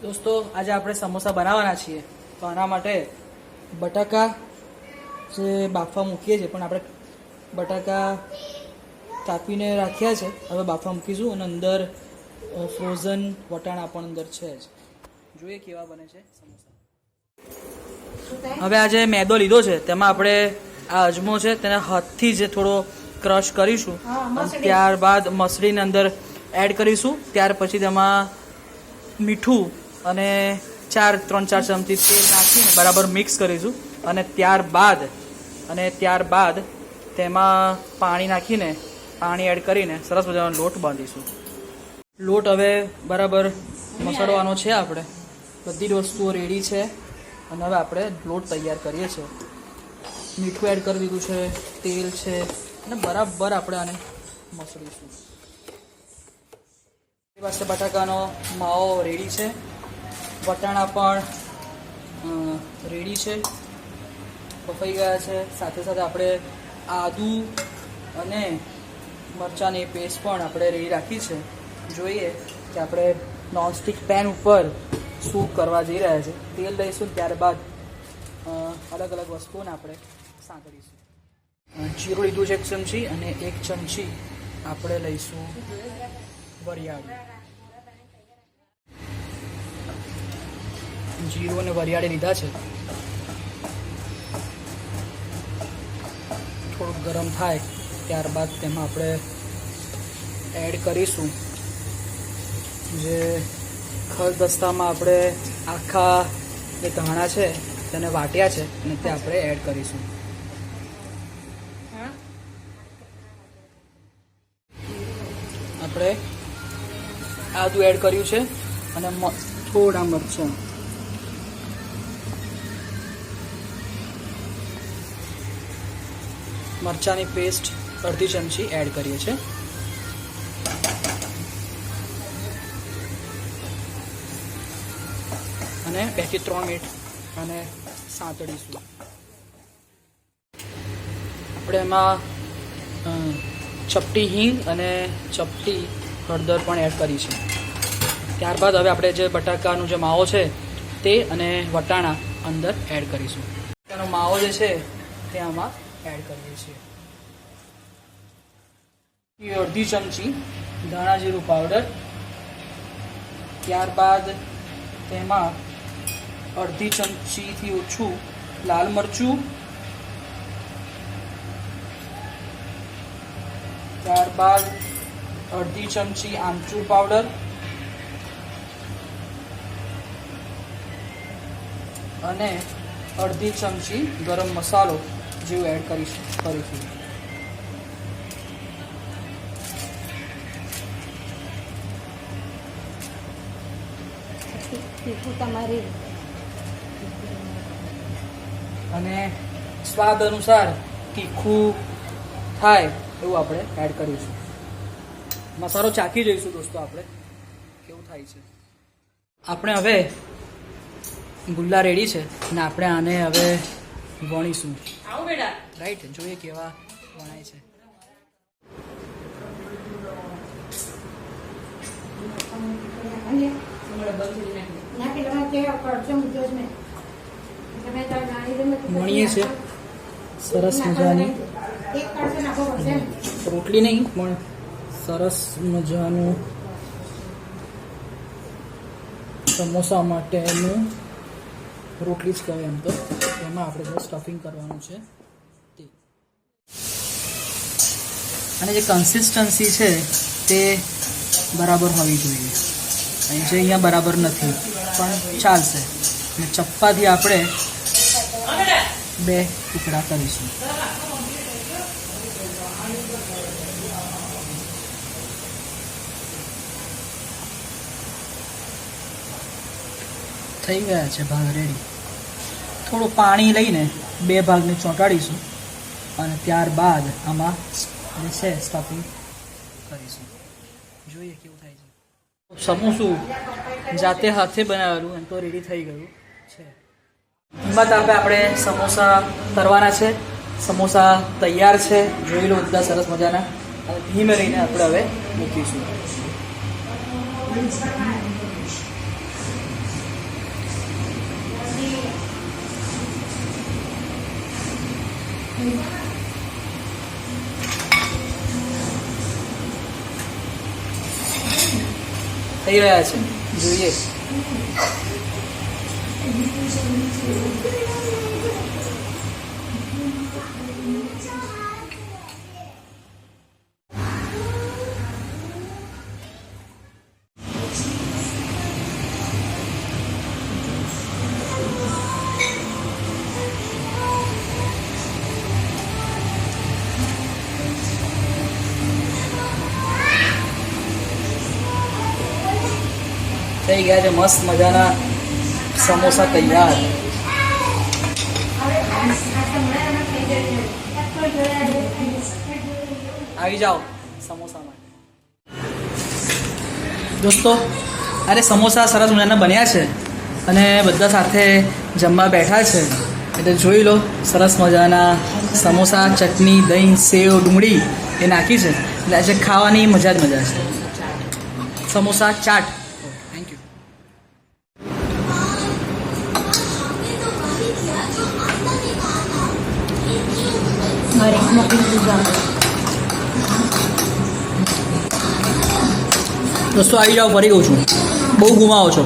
દોસ્તો આજે આપણે સમોસા બનાવવાના છીએ તો આના માટે બટાકા જે બાફવા મૂકીએ છીએ પણ આપણે બટાકા કાપીને રાખ્યા છે હવે બાફવા મૂકીશું અને અંદર ફ્રોઝન વટાણા પણ અંદર છે જ જોઈએ કેવા બને છે સમોસા। હવે આજે મેદો લીધો છે તેમાં આપણે આ અજમો છે તેને હાથથી જ થોડો ક્રશ કરીશું અને ત્યારબાદ મસળીને અંદર એડ કરીશું ત્યાર પછી તેમાં મીઠું અને 3-4 ચમચી તેલ નાખીને બરાબર મિક્સ કરીશું અને ત્યારબાદ તેમાં પાણી નાખીને પાણી એડ કરીને સરસ મજાનો લોટ બાંધીશું। લોટ હવે બરાબર મસળવાનો છે આપણે બધી જ વસ્તુઓ રેડી છે અને હવે આપણે લોટ તૈયાર કરીએ છીએ। મીઠું એડ કરી દીધું છે તેલ છે અને બરાબર આપણે આને મસળીશું। એ પાસે બટાકાનો માવો રેડી છે વટાણા પણ રેડી છે બફાઈ ગયા છે સાથે સાથે આપણે આદુ અને મરચાંની પેસ્ટ પણ આપણે રેડી રાખી છે। જોઈએ કે આપણે નોનસ્ટિક પેન ઉપર શું કરવા જઈ રહ્યા છે તેલ લઈશું ત્યારબાદ અલગ અલગ વસ્તુઓને આપણે સાંકળીશું। જીરું લીધું છે 1 ચમચી અને 1 ચમચી આપણે લઈશું વરિયાળી। જીરું અને વરિયાળી લીધા છે થોડુંક ગરમ થાય ત્યારબાદ તેમાં આપણે એડ કરીશું જે ખલદસ્તામાં આપણે આખા જે ધાણા છે તેને વાટ્યા છે અને તે આપણે એડ કરીશું। આપણે આદુ એડ કર્યું છે અને થોડા મરચાં મરચાંની પેસ્ટ 1/2 ચમચી એડ કરીએ છીએ અને 2 થી 3 મિનિટ અને સાંતળીશું। આપણે એમાં ચપટી હિંગ અને ચપટી હળદર પણ એડ કરી છે। ત્યારબાદ હવે આપણે જે બટાકાનો જે માવો છે તે અને વટાણા અંદર એડ કરીશું। તેનો માવો જે છે તે આમાં એડ કરીએ છીએ। 1/2 ચમચી ધાણા જીરું પાવડર ત્યારબાદ તેમાં 1/2 ચમચીથી ઓછું લાલ મરચું ત્યારબાદ 1/2 ચમચી આમચૂર પાવડર અને 1/2 ચમચી ગરમ મસાલો જેવું એડ કરીશું। અને સ્વાદ અનુસાર તીખું થાય એવું આપણે એડ કરીશું। મસાલો ચાખી જઈશું દોસ્તો આપણે કેવું થાય છે। આપણે હવે ગુલ્લા રેડી છે અને આપણે આને હવે વણીશું। આવો બેટા રાઈટ જોઈએ કેવા વણાય છે। વણીએ છે સરસ મજાની રોટલી નહીં પણ સરસ મજાનું સમોસા માટેનું રોટલી જ કહેવાય એમ તો એમાં આપણે જે સ્ટફિંગ કરવાનું છે તે અને જે કન્સિસ્ટન્સી છે તે બરાબર હોવી જોઈએ અને જે અહીંયા બરાબર નથી પણ ચાલશે અને ચપ્પાથી આપણે 2 ટુકડા કરીશું। થઈ ગયા છે ભાગ રેડી। થોડું પાણી લઈને 2 ભાગને ચોંટાડીશું અને ત્યારબાદ આમાં જે છે સ્ટફિંગ કરીશું। જોઈએ કેવું થાય છે। સમોસું જાતે હાથે બનાવેલું એમ તો રેડી થઈ ગયું છે। ધીમા તાપે આપણે સમોસા તળવાના છે। સમોસા તૈયાર છે જોઈ લો બધા સરસ મજાના અને ધીમે રહીને આપણે હવે મૂકીશું। થઈ રહ્યા છે, જોઈએ. થઈ ગયા છે મસ્ત મજાના સમોસા તૈયાર. આવી જાઓ સમોસામાં. દોસ્તો, અરે સમોસા સરસ મજાના બન્યા છે અને બધા સાથે જમવા બેઠા છે. એટલે જોઈ લો, સરસ મજાના સમોસા, ચટણી, દહીં, સેવ, ડુંગળી એ નાખી છે. એટલે આજે ખાવાની મજા જ મજા છે. સમોસા ચાટ. Thank you. દોસ્તો આવી જાઓ, ફરી કહું છું, બહુ ગુમાવો છો.